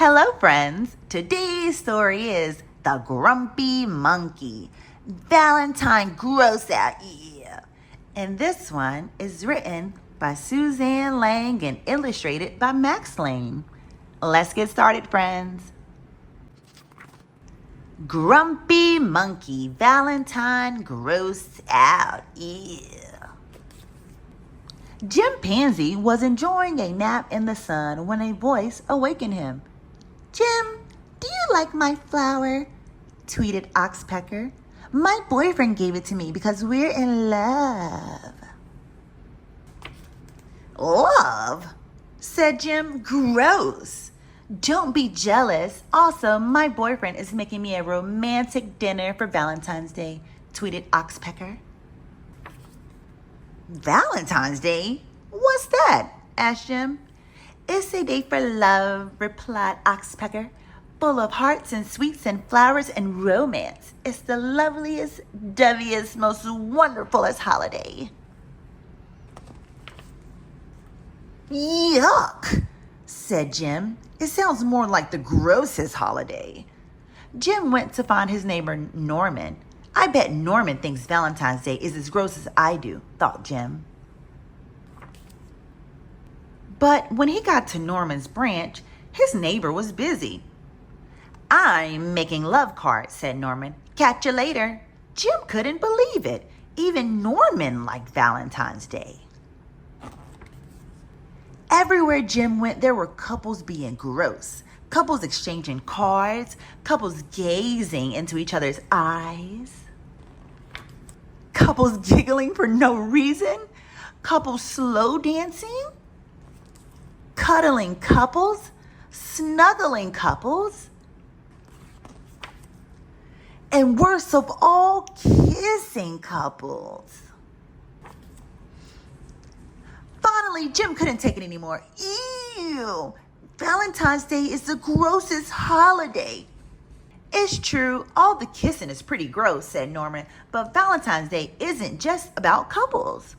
Hello, friends. Today's story is The Grumpy Monkey. Valentine Gross-Out. Yeah. And this one is written by Suzanne Lang and illustrated by Max Lang. Let's get started, friends. Grumpy Monkey Valentine Gross-Out. Yeah. Jim Pansy was enjoying a nap in the sun when a voice awakened him. "Jim, do you like my flower?" tweeted Oxpecker. "My boyfriend gave it to me because we're in love." "Love?" said Jim. "Gross. Don't be jealous. Also, my boyfriend is making me a romantic dinner for Valentine's Day," tweeted Oxpecker. "Valentine's Day? What's that?" asked Jim. "It's a day for love," replied Oxpecker, "full of hearts and sweets and flowers and romance. It's the loveliest, doviest, most wonderfulest holiday." "Yuck," said Jim. "It sounds more like the grossest holiday." Jim went to find his neighbor Norman. "I bet Norman thinks Valentine's Day is as gross as I do," thought Jim. But when he got to Norman's branch, his neighbor was busy. "I'm making love cards," said Norman. "Catch you later." Jim couldn't believe it. Even Norman liked Valentine's Day. Everywhere Jim went, there were couples being gross. Couples exchanging cards. Couples gazing into each other's eyes. Couples giggling for no reason. Couples slow dancing. Cuddling couples, snuggling couples, and worst of all, kissing couples. Finally, Jim couldn't take it anymore. "Ew! Valentine's Day is the grossest holiday." "It's true, all the kissing is pretty gross," said Norman, "but Valentine's Day isn't just about couples.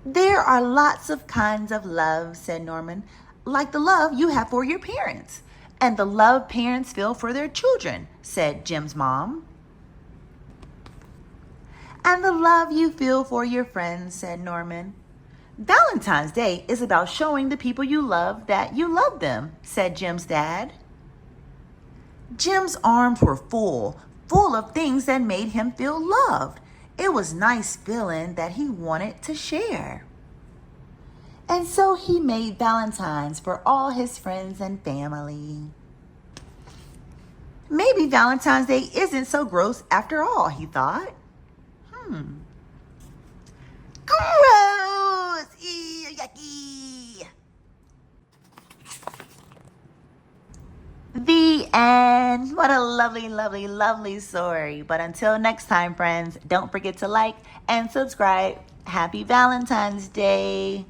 There are lots of kinds of love," said Norman, "like the love you have for your parents, and the love parents feel for their children," said Jim's mom. "And the love you feel for your friends," said Norman. "Valentine's Day is about showing the people you love that you love them," said Jim's dad. Jim's arms were full of things that made him feel loved. It was nice feeling that he wanted to share. And so he made Valentines for all his friends and family. Maybe Valentine's Day isn't so gross after all, he thought. Gross! Ew, yucky! The end. What a lovely, lovely, lovely story. But until next time, friends, don't forget to like and subscribe. Happy Valentine's Day.